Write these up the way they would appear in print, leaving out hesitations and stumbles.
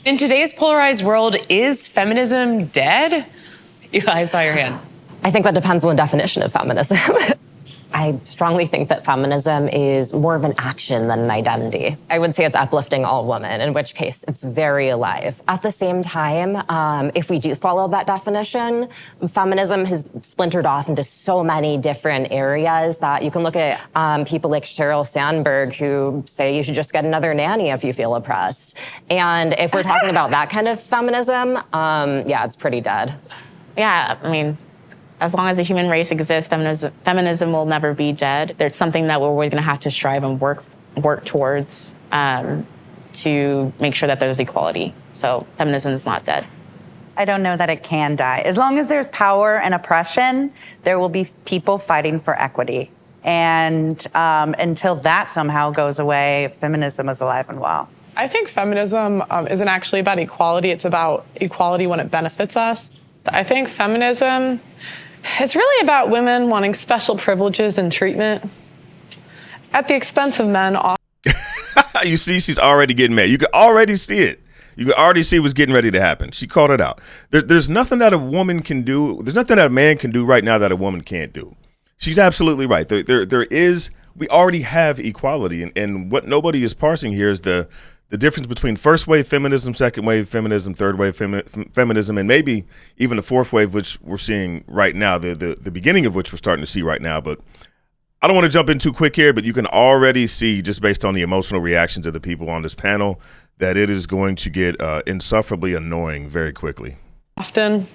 In today's polarized world, is feminism dead? I saw your hand. I think that depends on the definition of feminism. I strongly think that feminism is more of an action than an identity. I would say it's uplifting all women, in which case it's very alive. At the same time, if we do follow that definition, feminism has splintered off into so many different areas that you can look at people like Sheryl Sandberg who say you should just get another nanny if you feel oppressed. And if we're talking about that kind of feminism, yeah, it's pretty dead. Yeah, I mean, as long as the human race exists, feminism will never be dead. There's something that we're always going to have to strive and work towards to make sure that there's equality. So feminism is not dead. I don't know that it can die. As long as there's power and oppression, there will be people fighting for equity. And until that somehow goes away, feminism is alive and well. I think feminism isn't actually about equality. It's about equality when it benefits us. I think feminism is really about women wanting special privileges and treatment at the expense of men. You see, she's already getting mad. You can already see it. You can already see what's getting ready to happen. She called it out. There's nothing that a woman can do. There's nothing that a man can do right now that a woman can't do. She's absolutely right. We already have equality. And what nobody is parsing here is the difference between first wave feminism, second wave feminism, third wave feminism, and maybe even the fourth wave, which we're seeing right now, the beginning of which we're starting to see right now. But I don't want to jump in too quick here, but you can already see, just based on the emotional reactions of the people on this panel, that it is going to get insufferably annoying very quickly. Often.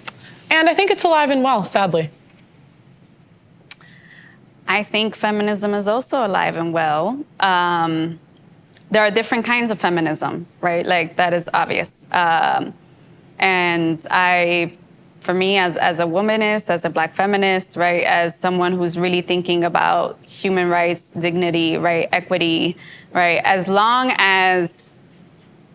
And I think it's alive and well, sadly. I think feminism is also alive and well. There are different kinds of feminism, right? Like, that is obvious. And for me, as a womanist, as a Black feminist, right, as someone who's really thinking about human rights, dignity, right, equity, right, as long as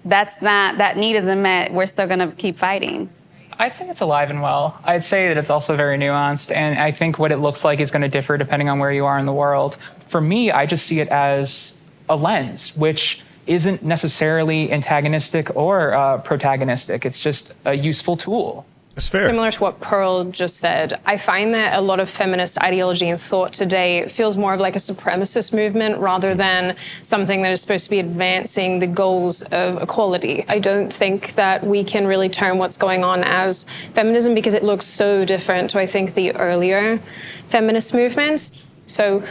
that need isn't met, we're still gonna keep fighting. I'd say it's alive and well. I'd say that it's also very nuanced, and I think what it looks like is going to differ depending on where you are in the world. For me, I just see it as a lens, which isn't necessarily antagonistic or protagonistic. It's just a useful tool. That's fair. Similar to what Pearl just said, I find that a lot of feminist ideology and thought today feels more of like a supremacist movement rather than something that is supposed to be advancing the goals of equality. I don't think that we can really term what's going on as feminism because it looks so different to, I think, the earlier feminist movement. So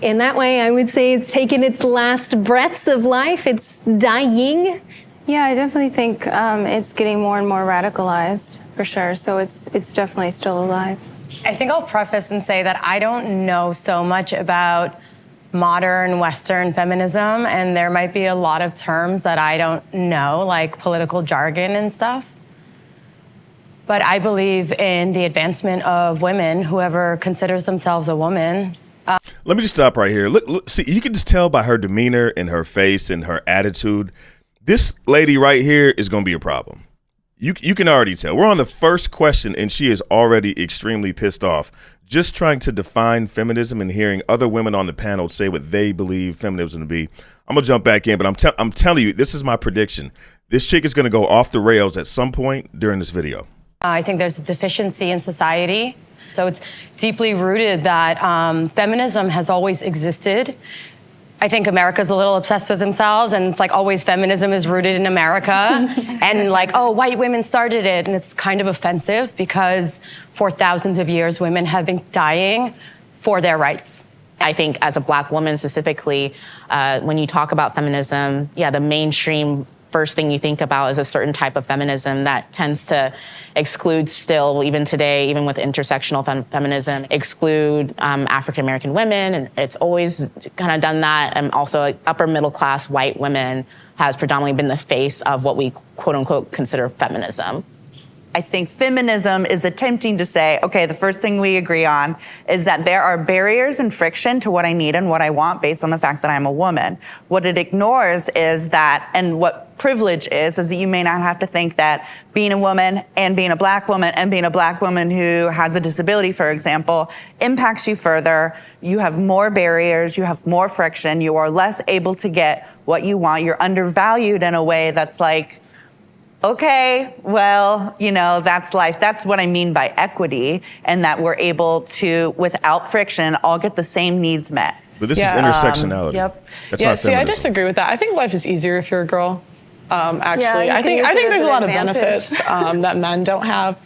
in that way, I would say it's taken its last breaths of life. It's dying. Yeah, I definitely think it's getting more and more radicalized, for sure. So it's definitely still alive. I think I'll preface and say that I don't know so much about modern Western feminism, and there might be a lot of terms that I don't know, like political jargon and stuff. But I believe in the advancement of women, whoever considers themselves a woman. Let me just stop right here. Look, see, you can just tell by her demeanor and her face and her attitude. This lady right here is going to be a problem. You can already tell. We're on the first question, and she is already extremely pissed off. Just trying to define feminism and hearing other women on the panel say what they believe feminism to be. I'm going to jump back in, but I'm telling you, this is my prediction. This chick is going to go off the rails at some point during this video. I think there's a deficiency in society. So it's deeply rooted that feminism has always existed. I think America's a little obsessed with themselves, and it's like always feminism is rooted in America. And like, oh, white women started it. And it's kind of offensive because for thousands of years, women have been dying for their rights. I think as a Black woman specifically, when you talk about feminism, yeah, the mainstream first thing you think about is a certain type of feminism that tends to exclude still, even today, even with intersectional feminism, exclude African-American women. And it's always kind of done that. And also like, upper middle class white women has predominantly been the face of what we quote unquote consider feminism. I think feminism is attempting to say, okay, the first thing we agree on is that there are barriers and friction to what I need and what I want based on the fact that I'm a woman. What it ignores is that, and what privilege is that you may not have to think that being a woman and being a Black woman and being a Black woman who has a disability, for example, impacts you further. You have more barriers, you have more friction, you are less able to get what you want. You're undervalued in a way that's like, okay, well, that's life. That's what I mean by equity, and that we're able to, without friction, all get the same needs met. But this is intersectionality. Yep. That's Yeah, not see, I feminism. disagree with that. I think life is easier if you're a girl. Actually, you I can think use it as there's a an lot of advantage. benefits that men don't have.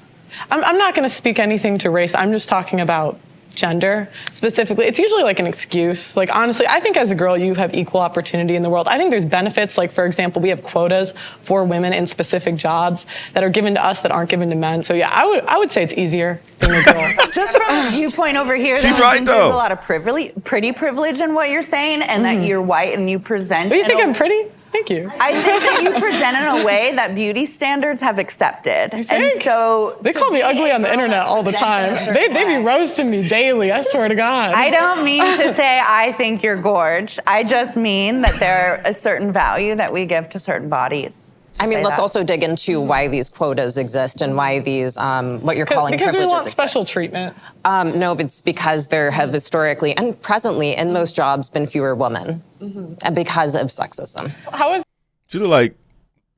I'm not going to speak anything to race. I'm just talking about gender specifically. It's usually like an excuse. Like, honestly, I think as a girl, you have equal opportunity in the world. I think there's benefits. Like, for example, we have quotas for women in specific jobs that are given to us that aren't given to men. So yeah, I would say it's easier being a girl. Just from a viewpoint over here, She's that right, means though. there's a lot of pretty privilege in what you're saying, and that you're white and you present. Do you in think a- I'm pretty? Thank you. I think that you present in a way that beauty standards have accepted. think? And so They to call me be a ugly on the girl internet that all the presents in a time. certain They be way. roasting me daily. I swear to God. I don't mean to say I think you're gorge. I just mean that there a certain value that we give to certain bodies. I mean, say let's that. also dig into why these quotas exist and why these, what you're calling because we privileges want exist. special treatment. No, but it's because there have historically and presently in most jobs been fewer women and because of sexism. How is She look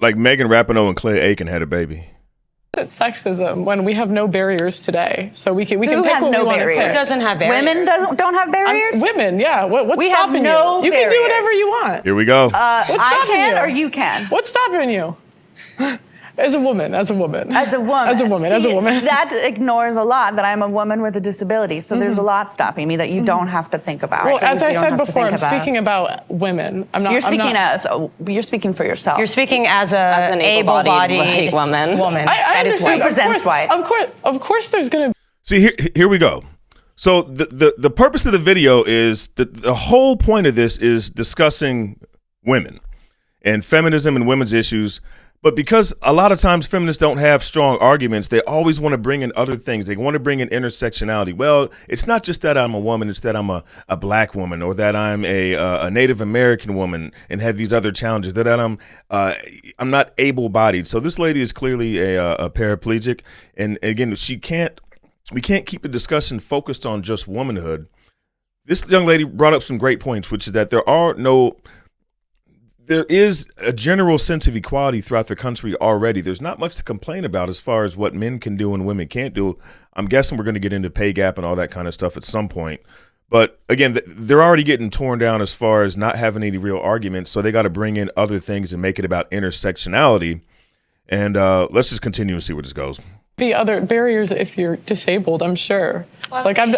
like Megan Rapinoe and Clay Aiken had a baby. it sexism when we have no barriers today? So we can Who pick has what no we want to barriers? pick. Doesn't have barriers. Women don't have barriers? Women, yeah. What's We have stopping no you? You can do barriers. whatever you want. Here we go. I stopping can you? or you can? What's stopping you? As a woman. As a woman. As a woman. See, that ignores a lot that I'm a woman with a disability. So there's a lot stopping me that you don't have to think about. Well, as I you don't said have to before, I'm think about. speaking about women. I'm not. You're I'm speaking not, you're speaking for yourself. You're speaking as an able-bodied white woman. woman. I that is understand. white. Represents white. Of course, there's going to See, here we go. So the purpose of the video is the whole point of this is discussing women and feminism and women's issues. But because a lot of times feminists don't have strong arguments, they always want to bring in other things. They want to bring in intersectionality. Well, it's not just that I'm a woman, it's that I'm a black woman, or that I'm a Native American woman and have these other challenges, that I'm not able-bodied. So this lady is clearly a paraplegic. And again, we can't keep the discussion focused on just womanhood. This young lady brought up some great points, which is that there is a general sense of equality throughout the country already. There's not much to complain about as far as what men can do and women can't do. I'm guessing we're going to get into pay gap and all that kind of stuff at some point. But again, they're already getting torn down as far as not having any real arguments. So they got to bring in other things and make it about intersectionality. And let's just continue and see where this goes. be other barriers if you're disabled, I'm sure. Like I'm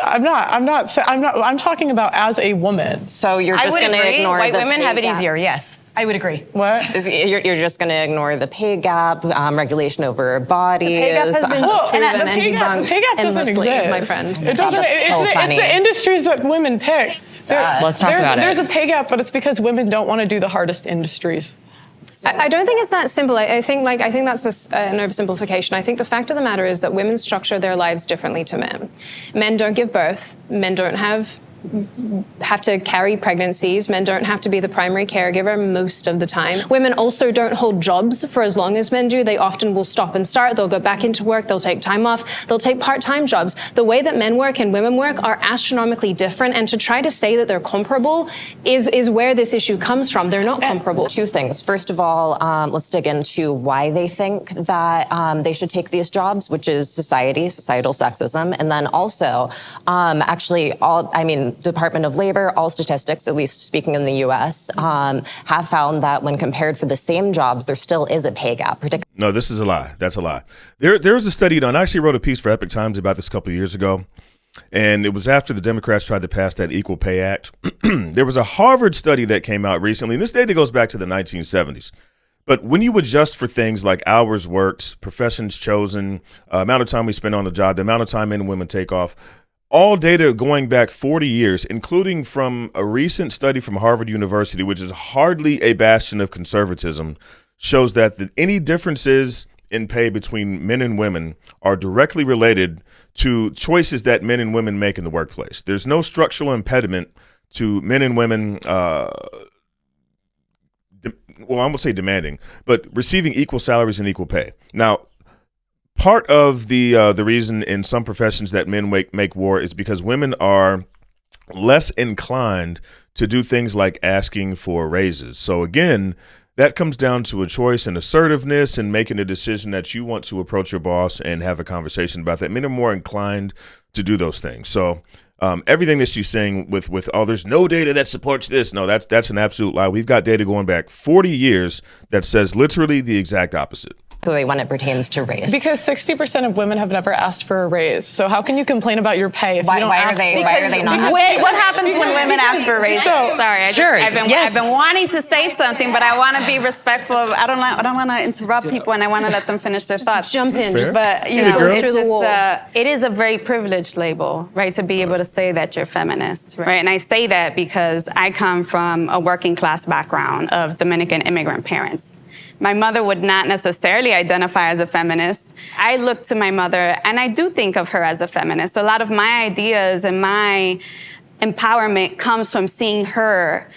talking about as a woman. So you're I just would going to agree. ignore White the women pay have it gap. easier. Yes, I would agree. What? You're just going to ignore the pay gap, regulation over bodies. Pay gap has been Well, disproven the and pay gap debunked doesn't endlessly, exist. my friend. It doesn't. that's so It's funny. the industries that women pick. Let's talk about it. There's a pay gap, but it's because women don't want to do the hardest industries. I don't think it's that simple. I think that's an oversimplification. I think the fact of the matter is that women structure their lives differently to men. Men don't give birth. Men don't have to carry pregnancies. Men don't have to be the primary caregiver most of the time. Women also don't hold jobs for as long as men do. They often will stop and start. They'll go back into work. They'll take time off. They'll take part-time jobs. The way that men work and women work are astronomically different. And to try to say that they're comparable is where this issue comes from. They're not comparable. Two things. First of all, let's dig into why they think that they should take these jobs, which is societal sexism. And then also, Department of Labor, all statistics, at least speaking in the U.S., have found that when compared for the same jobs, there still is a pay gap. No, this is a lie. That's a lie. There was a study done. I actually wrote a piece for Epic Times about this a couple of years ago, and it was after the Democrats tried to pass that Equal Pay Act. There was a Harvard study that came out recently, and this data goes back to the 1970s. But when you adjust for things like hours worked, professions chosen, amount of time we spend on the job, the amount of time men and women take off, all data going back 40 years, including from a recent study from Harvard University, which is hardly a bastion of conservatism, shows that any differences in pay between men and women are directly related to choices that men and women make in the workplace. There's no structural impediment to men and women, I won't say demanding, but receiving equal salaries and equal pay. Now, part of the reason in some professions that men make war is because women are less inclined to do things like asking for raises. So again, that comes down to a choice and assertiveness and making a decision that you want to approach your boss and have a conversation about that. Men are more inclined to do those things. So everything that she's saying with there's no data that supports this. No, that's an absolute lie. We've got data going back 40 years that says literally the exact opposite. When it pertains to race. Because 60% of women have never asked for a raise. So how can you complain about your pay if you don't ask for it? Why are they not asking? Wait, what happens when women ask for raises? Sorry, I've been wanting to say something, but I want to be respectful. I don't want to interrupt people, and I want to let them finish their thoughts. Jump in. But you know, it's just, it is a very privileged label, right, to be able to say that you're feminist, right? And I say that because I come from a working class background of Dominican immigrant parents. My mother would not necessarily identify as a feminist. I look to my mother, and I do think of her as a feminist. A lot of my ideas and my empowerment comes from seeing her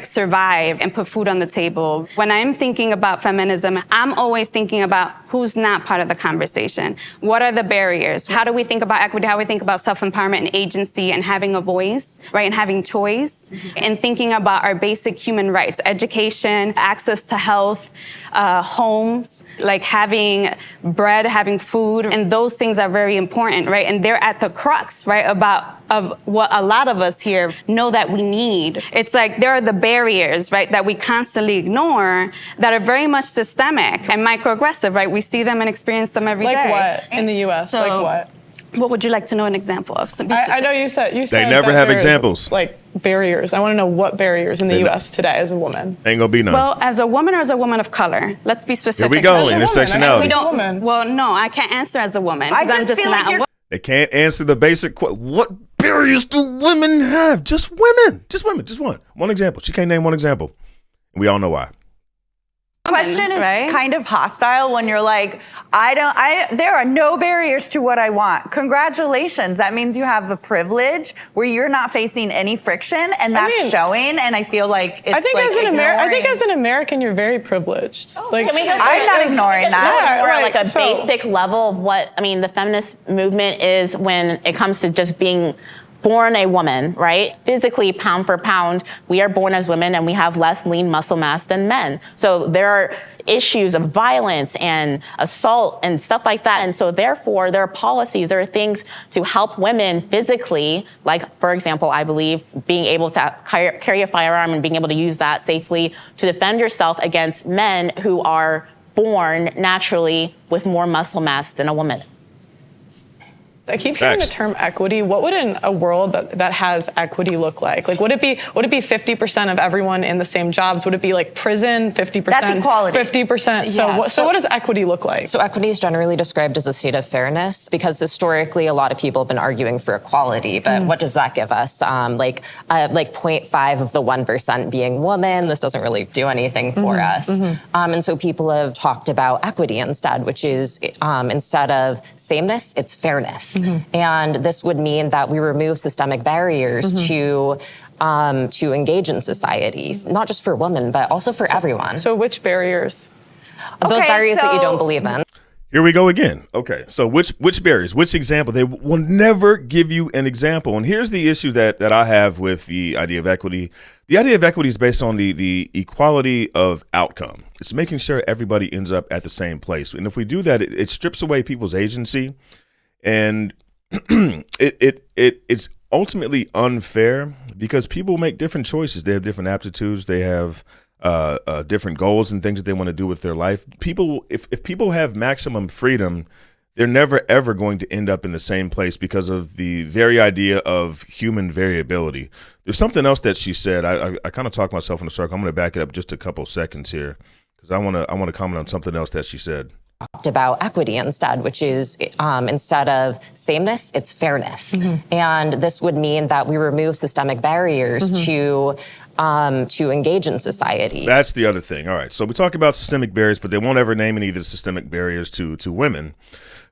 survive and put food on the table. When I'm thinking about feminism, I'm always thinking about who's not part of the conversation. What are the barriers? How do we think about equity? How do we think about self-empowerment and agency and having a voice, right? And having choice and thinking about our basic human rights, education, access to health, homes, having bread, having food. And those things are very important, right? And they're at the crux, right, of what a lot of us here know that we need. It's there are the barriers, right, that we constantly ignore that are very much systemic and microaggressive, right? We see them and experience them every day. Like what in the U.S.? So, like what? What would you like to know an example of? I know you said they never have examples. Barriers. I want to know what barriers in the U.S. today as a woman. Ain't gonna be none. Well, as a woman or as a woman of color? Let's be specific. Here we go, intersectionality. Well, no, I can't answer as a woman. I just feel like you're... They can't answer the basic question. What barriers do women have? Just women. Just women. Just one. One example. She can't name one example. We all know why. Question is kind of hostile when you're like, there are no barriers to what I want. Congratulations. That means you have a privilege where you're not facing any friction, and that's showing. And I feel like it's I think as an American, you're very privileged. I'm not ignoring that. Or a basic level of what, the feminist movement is when it comes to just being born a woman, right? Physically, pound for pound, we are born as women and we have less lean muscle mass than men. So there are issues of violence and assault and stuff like that. And so therefore, there are policies, there are things to help women physically, like, for example, I believe being able to carry a firearm and being able to use that safely to defend yourself against men who are born naturally with more muscle mass than a woman. I keep hearing the term equity. What would a world that has equity look like? Would it be 50% of everyone in the same jobs? Would it be prison, 50%? That's equality. 50%. So what does equity look like? So equity is generally described as a state of fairness because historically a lot of people have been arguing for equality, but what does that give us? 0.5 of the 1% being women. This doesn't really do anything for us. And so people have talked about equity instead, which is instead of sameness, it's fairness. And this would mean that we remove systemic barriers to engage in society, not just for women, but also for everyone. So which barriers? Those barriers that you don't believe in. Here we go again. Okay, so which barriers, which example? They will never give you an example. And here's the issue that I have with the idea of equity. The idea of equity is based on the equality of outcome. It's making sure everybody ends up at the same place. And if we do that, it strips away people's agency. And it's ultimately unfair because people make different choices. They have different aptitudes. They have different goals and things that they want to do with their life. If people have maximum freedom, they're never, ever going to end up in the same place because of the very idea of human variability. There's something else that she said. I kind of talked myself in a circle. I'm going to back it up just a couple seconds here because I want to comment on something else that she said. About equity instead, which is instead of sameness, it's fairness. And this would mean that we remove systemic barriers to engage in society. That's the other thing. All right. So we talk about systemic barriers, but they won't ever name any of the systemic barriers to women.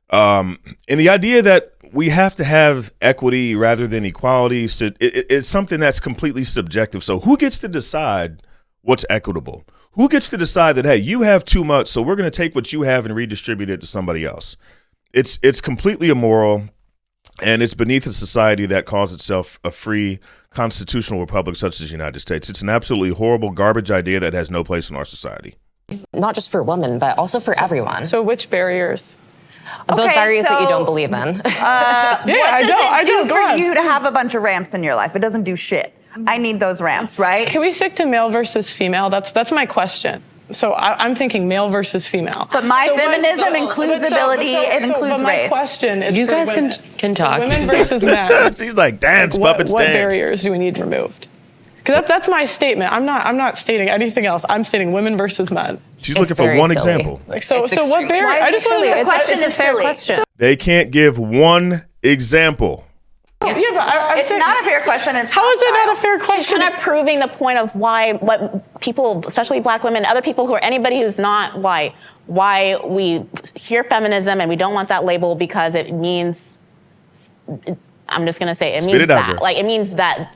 And the idea that we have to have equity rather than equality, it's something that's completely subjective. So who gets to decide what's equitable? Who gets to decide that, hey, you have too much, so we're going to take what you have and redistribute it to somebody else? It's completely immoral. And it's beneath a society that calls itself a free constitutional republic such as the United States. It's an absolutely horrible garbage idea that has no place in our society. Not just for women, but also for everyone. So which barriers? Those barriers that you so, don't believe in. What does it do Go for on. you to have a bunch of ramps in your life? It doesn't do shit. I need those ramps, right? Can we stick to male versus female? That's my question. So I'm thinking male versus female. But my feminism includes ability, it includes but my race. question is You for guys women. can talk. Women versus men. She's like, dance, puppets, what dance. barriers do we need removed? Because that's my statement. I'm not stating anything else. I'm stating women versus men. She's looking for very one silly. example. Like so what barrier? Why is I it just want silly? to. The question It's a is fair silly. question. They can't give one example. Yeah, but I'm It's saying, not a fair question. It's how is it not a hostile. fair It's question? kind of proving the point of what people, especially black women, other people who are anybody who's not white, why we hear feminism and we don't want that label because it means, I'm just going to say, it Spit means it out, that. girl. Like, it means that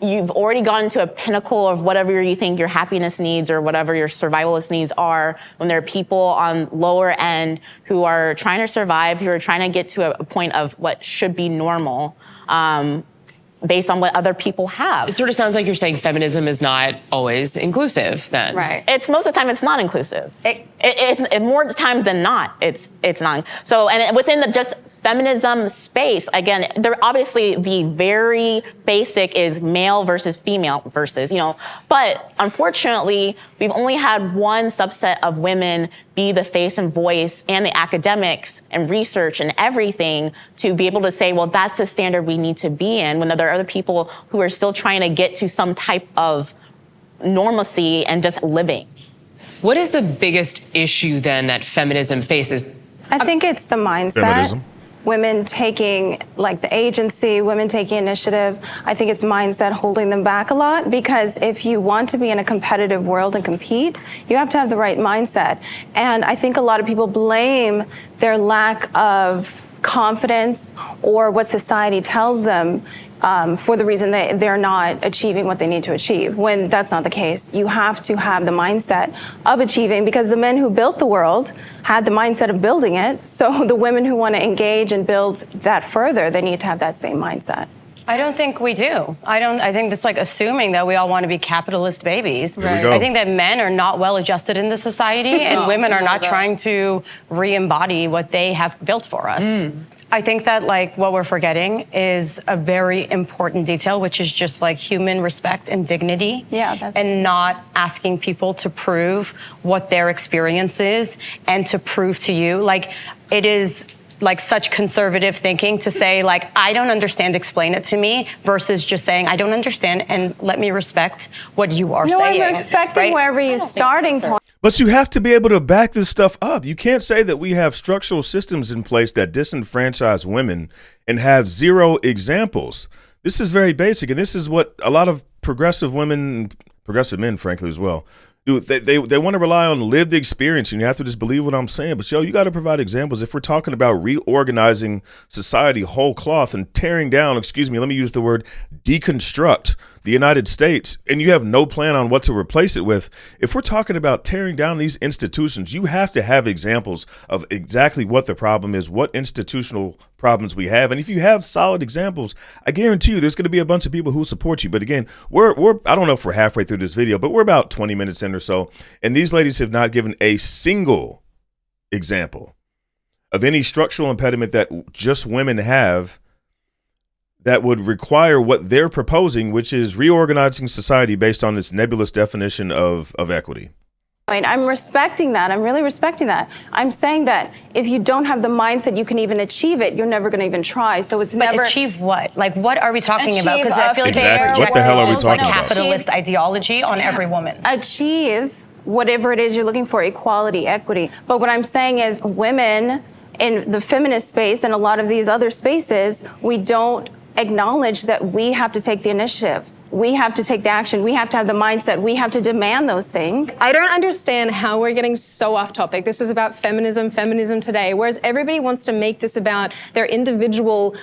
you've already gotten to a pinnacle of whatever you think your happiness needs or whatever your survivalist needs are, when there are people on lower end who are trying to survive, who are trying to get to a point of what should be normal, based on what other people have. It sort of sounds like you're saying feminism is not always inclusive then. Right. It's most of the time it's not inclusive. It's more times than not it's not. So and within the just feminism space, again, there obviously the very basic is male versus female versus, but unfortunately we've only had one subset of women be the face and voice and the academics and research and everything to be able to say, well, that's the standard we need to be in, when there are other people who are still trying to get to some type of normalcy and just living. What is the biggest issue then that feminism faces? I think it's the mindset. Feminism. Women taking like the agency, women taking initiative. I think it's mindset holding them back a lot, because if you want to be in a competitive world and compete, you have to have the right mindset. And I think a lot of people blame their lack of confidence or what society tells them for the reason that they're not achieving what they need to achieve, when that's not the case. You have to have the mindset of achieving, because the men who built the world had the mindset of building it. So the women who want to engage and build that further, they need to have that same mindset. I don't think we do. I think that's like assuming that we all want to be capitalist babies. Here we go. I think that men are not well adjusted in the society, and women are not trying to re-embody what they have built for us. I think that like what we're forgetting is a very important detail, which is just like human respect and dignity. Yeah, and not asking people to prove what their experience is and to prove to you. Like, it is like such conservative thinking to say like, I don't understand, explain it to me, versus just saying, I don't understand and let me respect what you are saying. I'm respecting right? wherever your starting point. But you have to be able to back this stuff up. You can't say that we have structural systems in place that disenfranchise women and have zero examples. This is very basic, and this is what a lot of progressive women, progressive men, frankly, as well, do. They want to rely on lived experience, and you have to just believe what I'm saying. But, you got to provide examples. If we're talking about reorganizing society whole cloth and tearing down, let me use the word deconstruct the United States, and you have no plan on what to replace it with. If we're talking about tearing down these institutions, you have to have examples of exactly what the problem is, what institutional problems we have. And if you have solid examples, I guarantee you there's going to be a bunch of people who support you. But again, we're I don't know if we're halfway through this video, but we're about 20 minutes in or so, and these ladies have not given a single example of any structural impediment that just women have that would require what they're proposing, which is reorganizing society based on this nebulous definition of equity. I'm respecting that. I'm really respecting that. I'm saying that if you don't have the mindset you can even achieve it, you're never going to even try. So it's But never achieve what? Like, what are we talking about? Because Achieve I feel like Exactly. What the hell are we talking about? capitalist ideology on every woman. achieve whatever it is you're looking for, equality, equity. But what I'm saying is women in the feminist space and a lot of these other spaces, we don't acknowledge that we have to take the initiative. We have to take the action. We have to have the mindset. We have to demand those things. I don't understand how we're getting so off topic. This is about feminism today, whereas everybody wants to make this about their individual,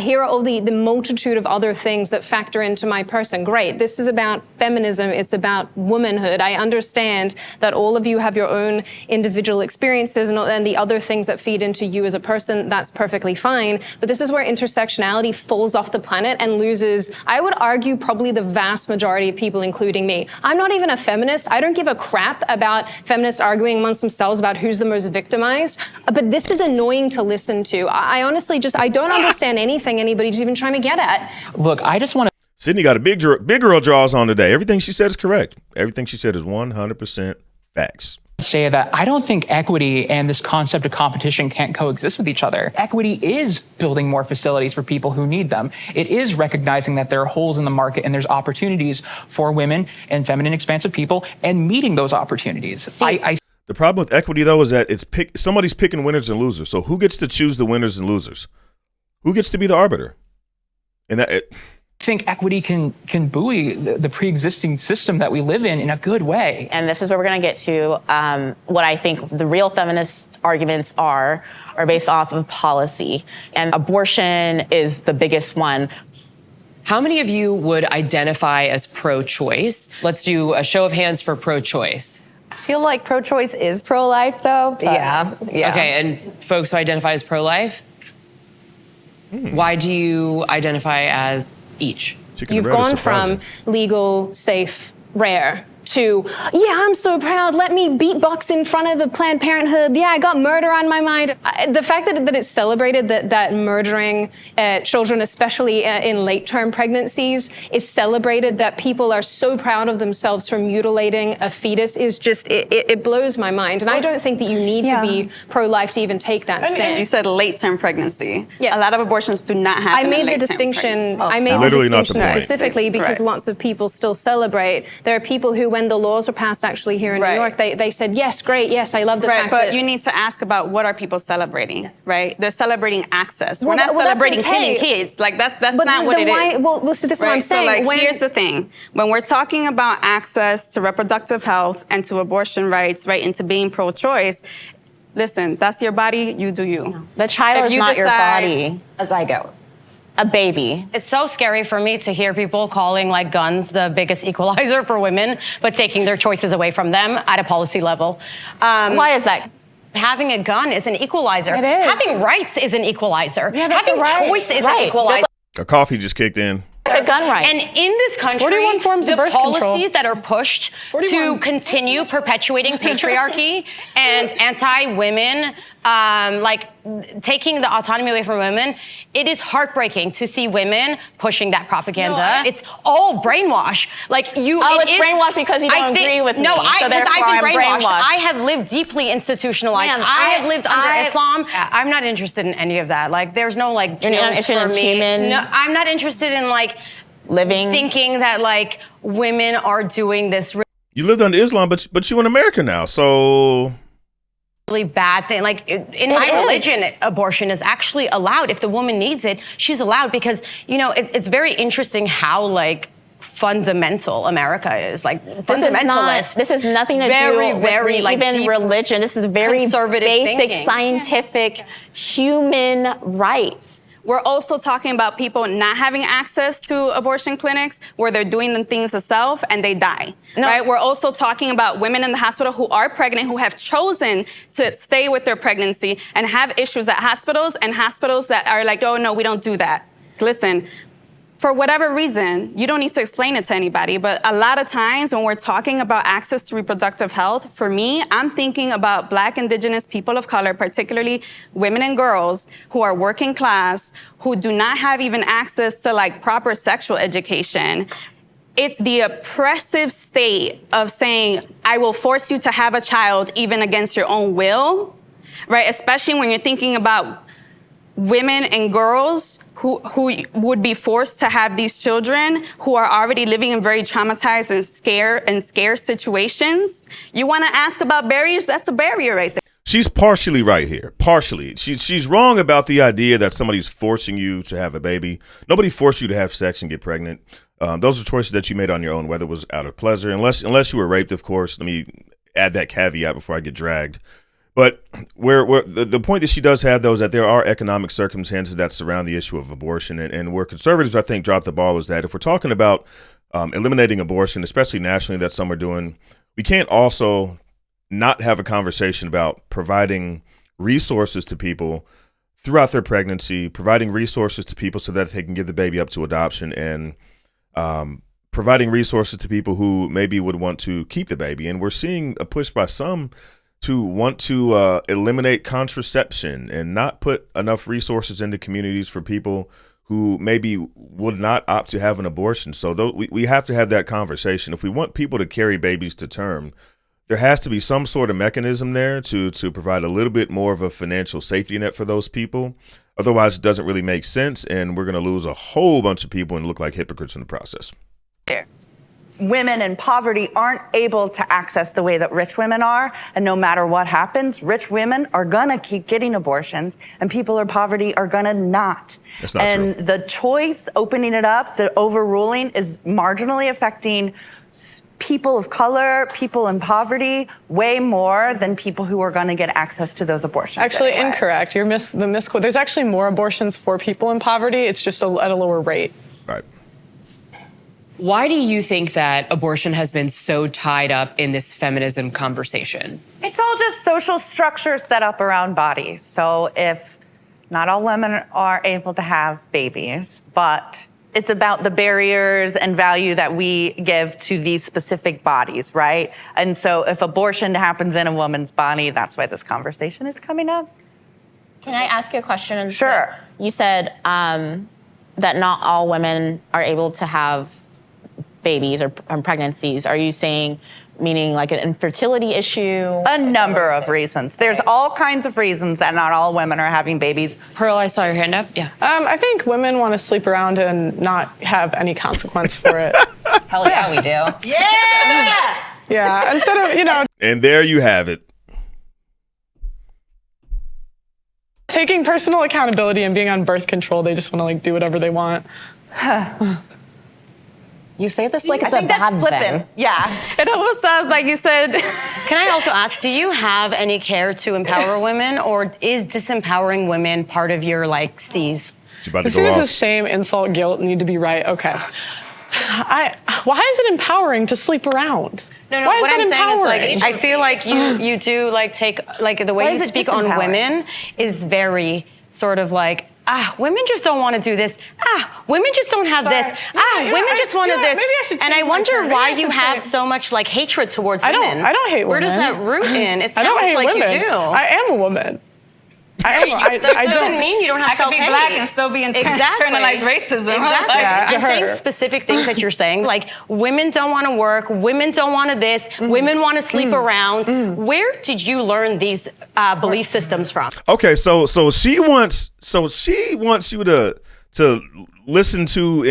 here are all the multitude of other things that factor into my person. Great. This is about feminism. It's about womanhood. I understand that all of you have your own individual experiences and the other things that feed into you as a person. That's perfectly fine. But this is where intersectionality falls off the planet and loses, I would argue, probably the vast majority of people, including me. I'm not even a feminist. I don't give a crap about feminists arguing amongst themselves about who's the most victimized. But this is annoying to listen to. I honestly I don't understand anything anybody's even trying to get at. Look, I just want to. Sydney got a big girl draws on today. Everything she said is correct. Everything she said is 100% facts. Say that I don't think equity and this concept of competition can't coexist with each other. Equity is building more facilities for people who need them. It is recognizing that there are holes in the market and there's opportunities for women and feminine, expansive people and meeting those opportunities. The problem with equity, though, is that somebody's picking winners and losers. So who gets to choose the winners and losers? Who gets to be the arbiter? And I think equity can buoy the pre-existing system that we live in a good way. And this is where we're going to get to what I think the real feminist arguments are based off of policy. And abortion is the biggest one. How many of you would identify as pro-choice? Let's do a show of hands for pro-choice. I feel like pro-choice is pro-life, though. Yeah. Okay, and folks who identify as pro-life? Why do you identify as each? You've gone from legal, safe, rare to, yeah, I'm so proud, let me beatbox in front of the Planned Parenthood, yeah, I got murder on my mind. The fact that it's celebrated that murdering children, especially in late-term pregnancies, is celebrated, that people are so proud of themselves for mutilating a fetus is just, it blows my mind. And I don't think that you need to be pro-life to even take that stance. And you said late-term pregnancy. Yes. A lot of abortions do not happen. I made the distinction specifically because lots of people still celebrate. There are people who, when the laws were passed actually here in New York, they said, yes, great, yes, I love the fact that... But you need to ask about what are people celebrating, right? They're celebrating access. We're not celebrating killing kids. Like, that's not what it is. Well, so this is what I'm saying. So, like, here's the thing. When we're talking about access to reproductive health and to abortion rights, right, and to being pro-choice, listen, that's your body, you do you. No. The child is not your body. A zygote. A baby. It's so scary for me to hear people calling like guns the biggest equalizer for women, but taking their choices away from them at a policy level. Why is that? Having a gun is an equalizer. It is. Having rights is an equalizer. Yeah, that's Having right. choice is an equalizer. A coffee just kicked in. A gun right. And in this country, 41 forms the of birth policies control. that are pushed to continue perpetuating patriarchy and anti-women, like taking the autonomy away from women, it is heartbreaking to see women pushing that propaganda. It's all brainwash. Like you, it's brainwashed because you don't agree with me. No, so because therefore I've been I'm brainwashed. I have lived deeply institutionalized. Man, I have lived under Islam. I'm not interested in any of that. Like, there's no like You're not guilt interested for in me. human No, I'm not interested in like living, thinking that like women are doing this You lived under Islam, but you're in America now, so... really bad thing. Like in my religion, abortion is actually allowed. If the woman needs it, she's allowed, because, you know, it's very interesting how like fundamental America is. Like fundamentalist. This is nothing to do with like even religion. This is very conservative basic thinking. Scientific human rights. We're also talking about people not having access to abortion clinics where they're doing the things themselves and they die, right? We're also talking about women in the hospital who are pregnant, who have chosen to stay with their pregnancy and have issues at hospitals, and hospitals that are like, oh, no, we don't do that. Listen, for whatever reason, you don't need to explain it to anybody, but a lot of times when we're talking about access to reproductive health, for me, I'm thinking about Black, Indigenous, people of color, particularly women and girls who are working class, who do not have even access to like proper sexual education. It's the oppressive state of saying, I will force you to have a child even against your own will, right? Especially when you're thinking about women and girls who would be forced to have these children, who are already living in very traumatized and scarce situations. You want to ask about barriers? That's a barrier right there. she's partially right here. Partially. She's wrong about the idea that somebody's forcing you to have a baby. Nobody forced you to have sex and get pregnant. Those are choices that you made on your own, whether it was out of pleasure, unless you were raped, of course. Let me add that caveat before I get dragged. But where the point that she does have, though, is that there are economic circumstances that surround the issue of abortion. And where conservatives, I think, drop the ball is that if we're talking about eliminating abortion, especially nationally, that some are doing, we can't also not have a conversation about providing resources to people throughout their pregnancy, providing resources to people so that they can give the baby up to adoption, and providing resources to people who maybe would want to keep the baby. And we're seeing a push by some to want to eliminate contraception and not put enough resources into communities for people who maybe would not opt to have an abortion. So we have to have that conversation. If we want people to carry babies to term, there has to be some sort of mechanism there to provide a little bit more of a financial safety net for those people. Otherwise, it doesn't really make sense, and we're going to lose a whole bunch of people and look like hypocrites in the process. Women in poverty aren't able to access the way that rich women are, and no matter what happens, rich women are gonna keep getting abortions, and people in poverty are gonna not. That's not and true. The choice, opening it up, the overruling is marginally affecting people of color, people in poverty, way more than people who are going to get access to those abortions. Actually, anyway. incorrect. You're the misquote. There's actually more abortions for people in poverty. It's just at a lower rate. Right. Why do you think that abortion has been so tied up in this feminism conversation? It's all just social structure set up around bodies. So if not all women are able to have babies, but it's about the barriers and value that we give to these specific bodies, right? And so if abortion happens in a woman's body, that's why this conversation is coming up. Can I ask you a question? Sure. You said that not all women are able to have babies or pregnancies. Are you saying, meaning like an infertility issue? A number of reasons. There's all kinds of reasons that not all women are having babies. Pearl, I saw your hand up. Yeah. I think women want to sleep around and not have any consequence for it. Hell yeah, we do. Yeah! Yeah, instead of, And there you have it. taking personal accountability and being on birth control, they just want to do whatever they want. You say this like it's I a think bad that's flippant. thing. Yeah. It almost sounds like you said. Can I also ask, do you have any care to empower women, or is disempowering women part of your steez? She's about to As go soon as off. it's shame, insult, guilt need to be right. Okay. Why is it empowering to sleep around? No, Why is what that I'm empowering? saying is I feel like you do take the way Why you is it speak on disempowering? women is very sort of women just don't want to do this. Women just don't have this. Women just wanted this. Maybe I should and I change my wonder term. Maybe why I you should have say- so much hatred towards I women. don't hate Where does women. that root in? It I sounds don't hate like women. you do. I am a woman. I That doesn't don't. mean you don't have I could be self-hate. black and still be internalized racism. Exactly. Yeah, I'm saying her. specific things that you're saying, like women don't want to work, women don't want to this, women want to sleep around. Where did you learn these belief systems from? Okay, so she wants you to listen to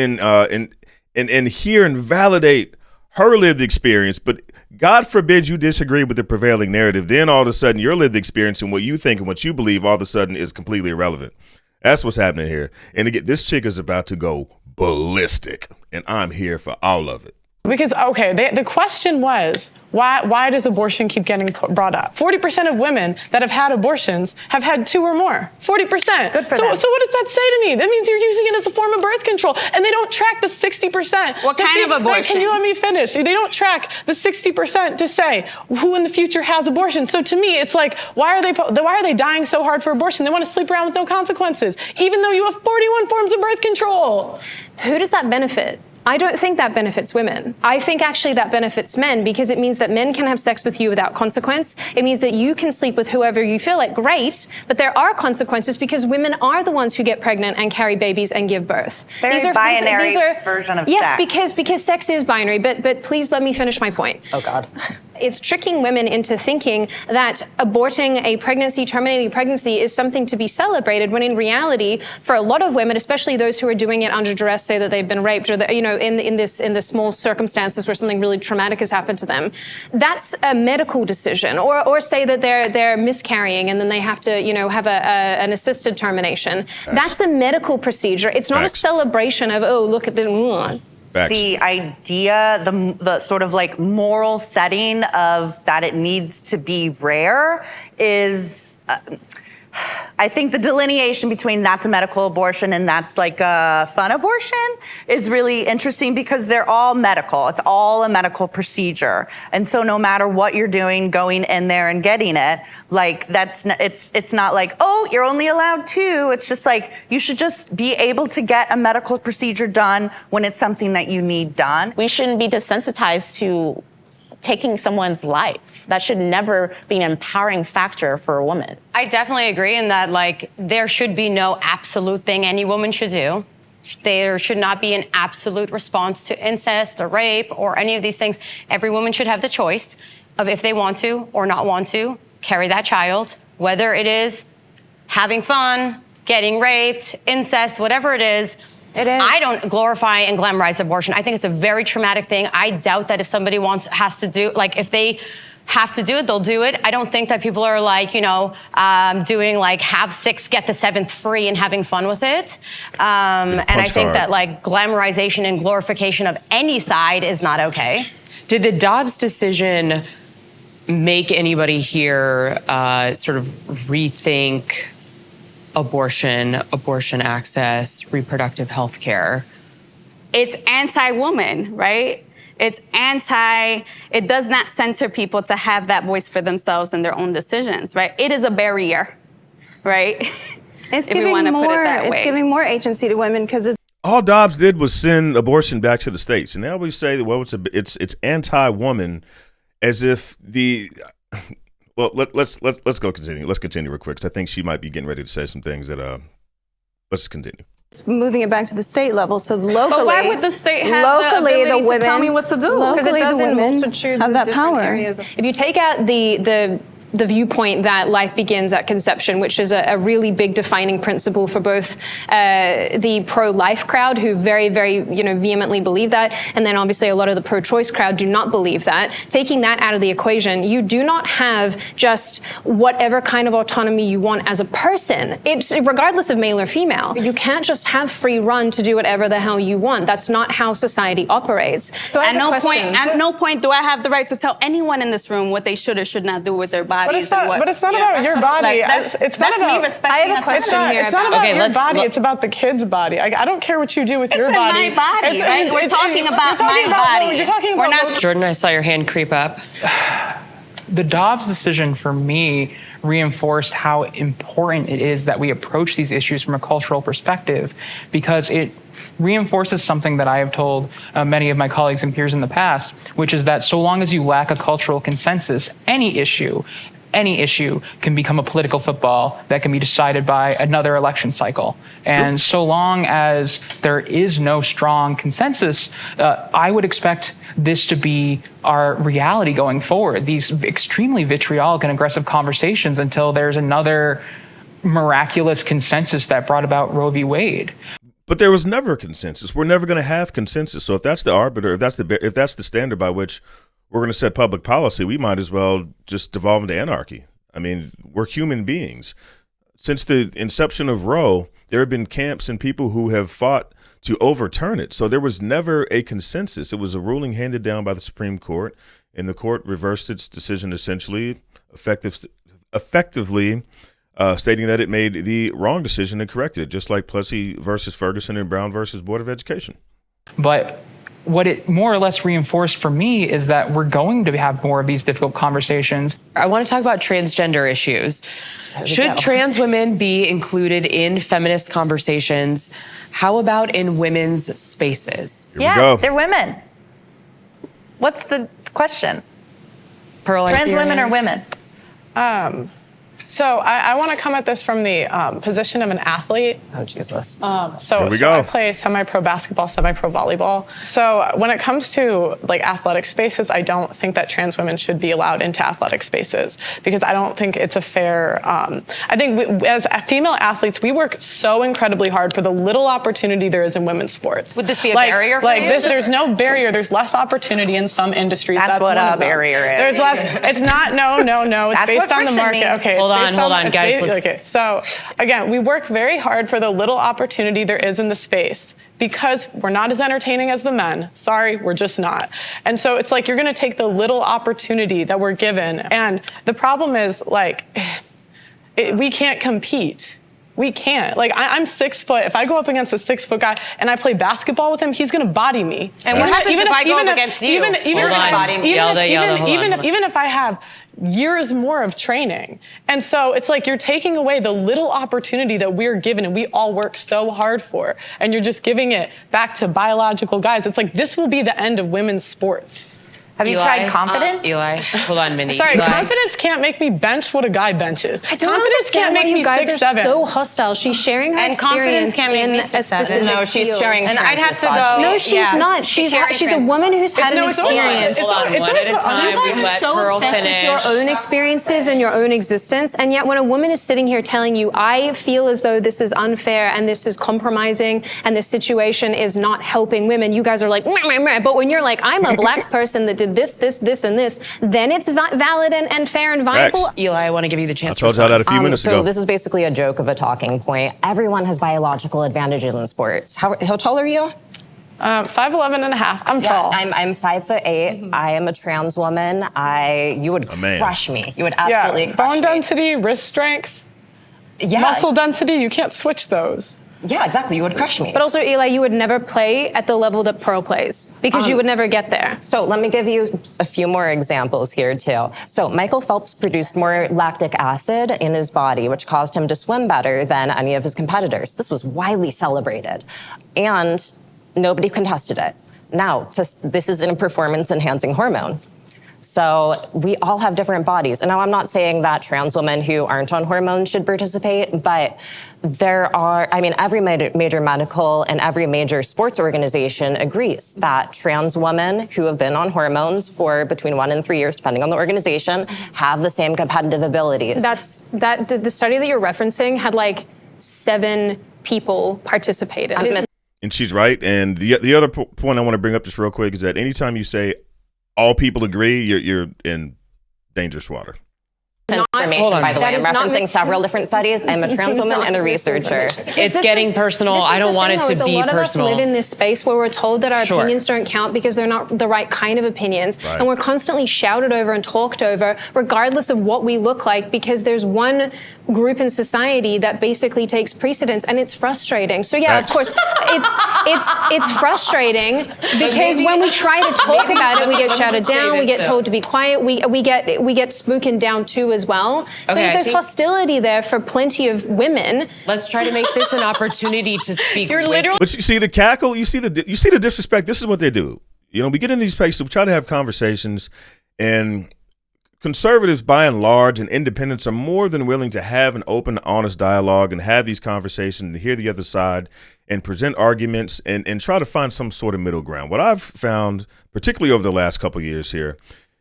and hear and validate her lived experience, but God forbid you disagree with the prevailing narrative. Then all of a sudden your lived experience and what you think and what you believe all of a sudden is completely irrelevant. That's what's happening here. And again, this chick is about to go ballistic, and I'm here for all of it. Because, the question was, why does abortion keep getting brought up? 40% of women that have had abortions have had 2 or more. 40%. Good for so, them. So what does that say to me? That means you're using it as a form of birth control. And they don't track the 60%. What to kind see- of Wait, abortions? Can you let me finish? They don't track the 60% to say who in the future has abortion. So to me, it's why are they dying so hard for abortion? They want to sleep around with no consequences, even though you have 41 forms of birth control. Who does that benefit? I don't think that benefits women. I think actually that benefits men because it means that men can have sex with you without consequence. It means that you can sleep with whoever you feel like. Great, but there are consequences because women are the ones who get pregnant and carry babies and give birth. It's very binary version of yes, sex. because sex is binary. But please let me finish my point. Oh God. It's tricking women into thinking that aborting a pregnancy, terminating a pregnancy, is something to be celebrated, when in reality, for a lot of women, especially those who are doing it under duress, say that they've been raped, or that, in the small circumstances where something really traumatic has happened to them, that's a medical decision. Or say that they're miscarrying and then they have to, have an assisted termination. That's a medical procedure. It's not a celebration of, oh, look at the. The idea, the sort of like moral setting of that it needs to be rare is, I think the delineation between that's a medical abortion and that's like a fun abortion is really interesting, because they're all medical. It's all a medical procedure. And so no matter what you're doing, going in there and getting it, like it's not like, oh, you're only allowed 2. It's just like, you should just be able to get a medical procedure done when it's something that you need done. We shouldn't be desensitized to taking someone's life. That should never be an empowering factor for a woman. I definitely agree in that, there should be no absolute thing any woman should do. There should not be an absolute response to incest or rape or any of these things. Every woman should have the choice of, if they want to or not want to, carry that child, whether it is having fun, getting raped, incest, whatever it is. It is. I don't glorify and glamorize abortion. I think it's a very traumatic thing. I doubt that if somebody has to do, if they have to do it, they'll do it. I don't think that people are doing have 6, get the 7th free and having fun with it. And I think that glamorization and glorification of any side is not okay. Did the Dobbs decision make anybody here sort of rethink abortion access, reproductive health care? It's anti-woman, right? It does not center people to have that voice for themselves and their own decisions, right? It is a barrier, right? It's If we wanna put it that it's way. giving more agency to women, because it's All Dobbs did was send abortion back to the states, and they always say that, well, it's anti-woman, as if the. Well, let's go continue. Let's continue real quick, 'cause I think she might be getting ready to say some things that. Let's continue. moving it back to the state level. So locally, But why would the state have the ability to tell me what to do? Because it Locally, does the in women multitudes have of that different power. areas. If you take out the viewpoint that life begins at conception, which is a really big defining principle for both the pro-life crowd, who very, very vehemently believe that, and then obviously a lot of the pro-choice crowd do not believe that. Taking that out of the equation, you do not have just whatever kind of autonomy you want as a person. It's regardless of male or female. You can't just have free run to do whatever the hell you want. That's not how society operates. So At no point do I have the right to tell anyone in this room what they should or should not do with their bodies. But it's not about your body. That's not about me respecting. I have a a question person. here. It's not about your body. It's about the kid's body. I don't care what you do with your body. It's my body, right? We're talking about my body. You're talking about. We're not. Jordan, I saw your hand creep up. The Dobbs decision for me reinforced how important it is that we approach these issues from a cultural perspective, because it reinforces something that I have told many of my colleagues and peers in the past, which is that so long as you lack a cultural consensus, any issue can become a political football that can be decided by another election cycle. And so long as there is no strong consensus, I would expect this to be our reality going forward, these extremely vitriolic and aggressive conversations until there's another miraculous consensus that brought about Roe v. Wade. But there was never a consensus. We're never going to have consensus. So if that's the arbiter, if that's the standard by which we're going to set public policy, we might as well just devolve into anarchy. I mean, we're human beings. Since the inception of Roe, there have been camps and people who have fought to overturn it. So there was never a consensus. It was a ruling handed down by the Supreme Court, and the court reversed its decision essentially, effectively stating that it made the wrong decision and corrected it, just like Plessy versus Ferguson and Brown versus Board of Education. But what it more or less reinforced for me is that we're going to have more of these difficult conversations. I want to talk about transgender issues. Should trans women be included in feminist conversations? How about in women's spaces? Yes, they're women. What's the question? Pearl, Trans women are women. So I want to come at this from the position of an athlete. Oh, Jesus. So I play semi-pro basketball, semi-pro volleyball. So when it comes to like athletic spaces, I don't think that trans women should be allowed into athletic spaces because I don't think it's a fair. I think as female athletes, we work so incredibly hard for the little opportunity there is in women's sports. Would this be a barrier for you? There's no barrier. There's less opportunity in some industries. That's what a barrier is. There's less. It's not. No. It's based on the market. Okay. Hold on, guys. Okay. So again, we work very hard for the little opportunity there is in the space because we're not as entertaining as the men. Sorry, we're just not. And so it's like you're going to take the little opportunity that we're given, and the problem is like we can't compete. We can't. Like, I'm 6 foot. If I go up against a 6 foot guy and I play basketball with him, he's going to body me. And what happens if I go up against you? You're going to body me. Even if I have years more of training. And so it's like you're taking away the little opportunity that we're given and we all work so hard for. And you're just giving it back to biological guys. It's like this will be the end of women's sports. Have you tried confidence? Eli, hold on, Minnie. Sorry, Eli. confidence can't make me bench what a guy benches. I don't Confidence can't make me you guys 6'7". are so hostile. She's sharing her And confidence experience can't make in me a 6'7". specific No, she's field. sharing And I'd have to misogyny. go. No, she's not. She's a woman who's had an it's always experience. it's Hold on, it's one always at a the- time. You guys We are let so Pearl obsessed with your finish. own experiences and your own existence, and yet when a woman is sitting here telling you, I feel as though this is unfair and this is compromising and this situation is not helping women, you guys are like, meh, meh, meh. But when you're like, I'm a black person that did this, and this, then it's valid and fair and viable. Facts. Eli, I want to give you the chance I told y'all that a few minutes So ago. this is basically a joke of a talking point. Everyone has biological advantages in sports. How tall are you? 5'11" and a half. I'm tall. I'm 5'8". I am a trans woman. You would crush me. You would absolutely crush bone me. density, wrist strength, Yeah. muscle density. You can't switch those. Yeah, exactly. You would crush me. But also, Eli, you would never play at the level that Pearl plays because you would never get there. So let me give you a few more examples here too. So Michael Phelps produced more lactic acid in his body, which caused him to swim better than any of his competitors. This was widely celebrated, and nobody contested it. Now, this is a performance-enhancing hormone. So we all have different bodies. And now I'm not saying that trans women who aren't on hormones should participate, but every major medical and every major sports organization agrees that trans women who have been on hormones for between 1 and 3 years, depending on the organization, have the same competitive abilities. The study that you're referencing had like 7 people participated. And she's right. And the other point I want to bring up just real quick is that anytime you say all people agree, you're in dangerous water. Information, by the way. I'm referencing several different studies. I'm a trans woman and a researcher. It's getting personal. I don't want it to be personal. A lot of us live in this space where we're told that our Sure. opinions don't count because they're not the right kind of opinions. Right. And we're constantly shouted over and talked over, regardless of what we look like, because there's one group in society that basically takes precedence, and it's frustrating. So yeah, of course, it's frustrating because when we try to talk about it, we get shouted down, we get told to be quiet, we get spoken down to as well. So Okay, I there's think- hostility there for plenty of women. Let's try to make this an opportunity to speak. You're literally But you see the cackle, you see the disrespect. This is what they do. You know, we get in these places, we try to have conversations, and conservatives, by and large, and independents are more than willing to have an open, honest dialogue and have these conversations and hear the other side and present arguments and try to find some sort of middle ground. What I've found, particularly over the last couple of years here,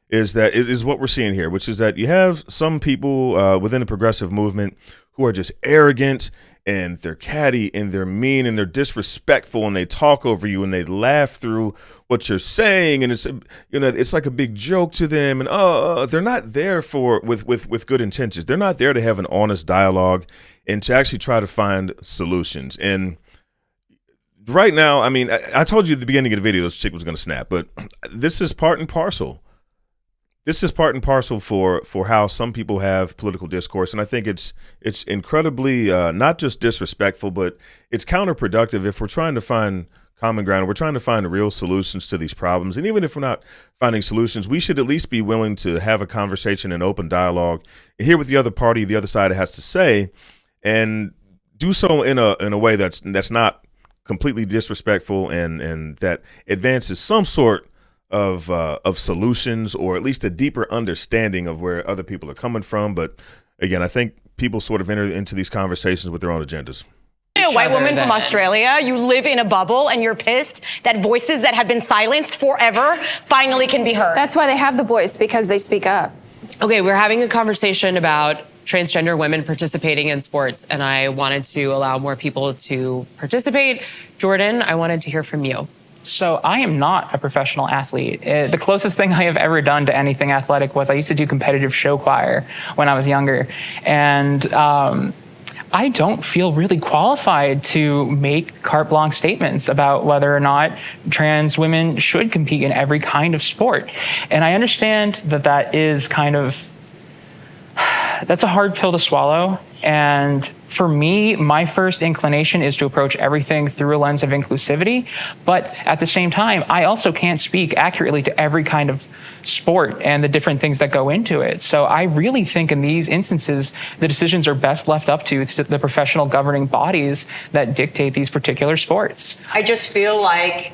is that it is what we're seeing here, which is that you have some people within the progressive movement who are just arrogant and they're catty and they're mean and they're disrespectful and they talk over you and they laugh through what you're saying, and it's like a big joke to them, and they're not there with good intentions. They're not there to have an honest dialogue and to actually try to find solutions. And right now, I mean, I told you at the beginning of the video this chick was going to snap, but this is part and parcel. This is part and parcel for how some people have political discourse, and I think it's incredibly not just disrespectful, but it's counterproductive if we're trying to find common ground. We're trying to find real solutions to these problems, and even if we're not finding solutions, we should at least be willing to have a conversation and open dialogue and hear what the other side has to say, and do so in a way that's not completely disrespectful and that advances some sort of solutions, or at least a deeper understanding of where other people are coming from. But again, I think people sort of enter into these conversations with their own agendas. You're a white woman from Australia, you live in a bubble and you're pissed that voices that have been silenced forever finally can be heard. That's why they have the voice, because they speak up. Okay, we're having a conversation about transgender women participating in sports, and I wanted to allow more people to participate. Jordan, I wanted to hear from you. So I am not a professional athlete. The closest thing I have ever done to anything athletic was I used to do competitive show choir when I was younger. And I don't feel really qualified to make carte blanche statements about whether or not trans women should compete in every kind of sport. And I understand that that is that's a hard pill to swallow. And for me, my first inclination is to approach everything through a lens of inclusivity. But at the same time, I also can't speak accurately to every kind of sport and the different things that go into it. So I really think in these instances, the decisions are best left up to the professional governing bodies that dictate these particular sports. I just feel like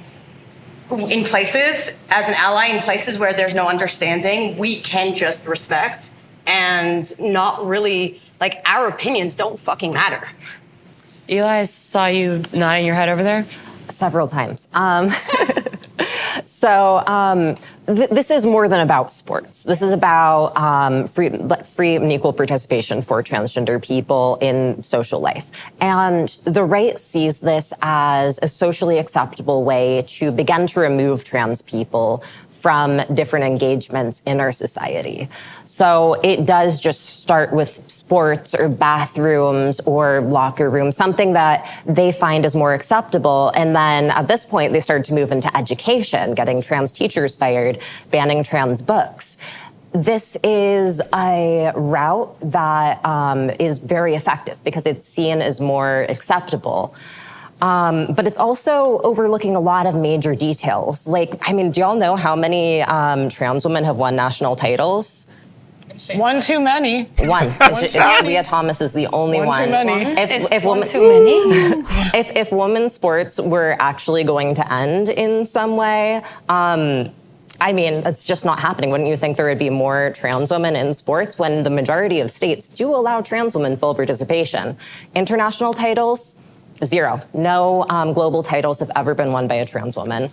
in places, as an ally, in places where there's no understanding, we can just respect and not really, like, our opinions don't fucking matter. Eli, I saw you nodding your head over there. Several times. This is more than about sports. This is about free and equal participation for transgender people in social life. And the right sees this as a socially acceptable way to begin to remove trans people from different engagements in our society. So it does just start with sports or bathrooms or locker rooms, something that they find is more acceptable. And then at this point, they started to move into education, getting trans teachers fired, banning trans books. This is a route that is very effective because it's seen as more acceptable. But it's also overlooking a lot of major details. Like, I mean, do y'all know how many trans women have won national titles? One too many. One. Leah Thomas is the only one. One too many. If women's sports were actually going to end in some way, I mean, it's just not happening. Wouldn't you think there would be more trans women in sports when the majority of states do allow trans women full participation? International titles? 0. No global titles have ever been won by a trans woman.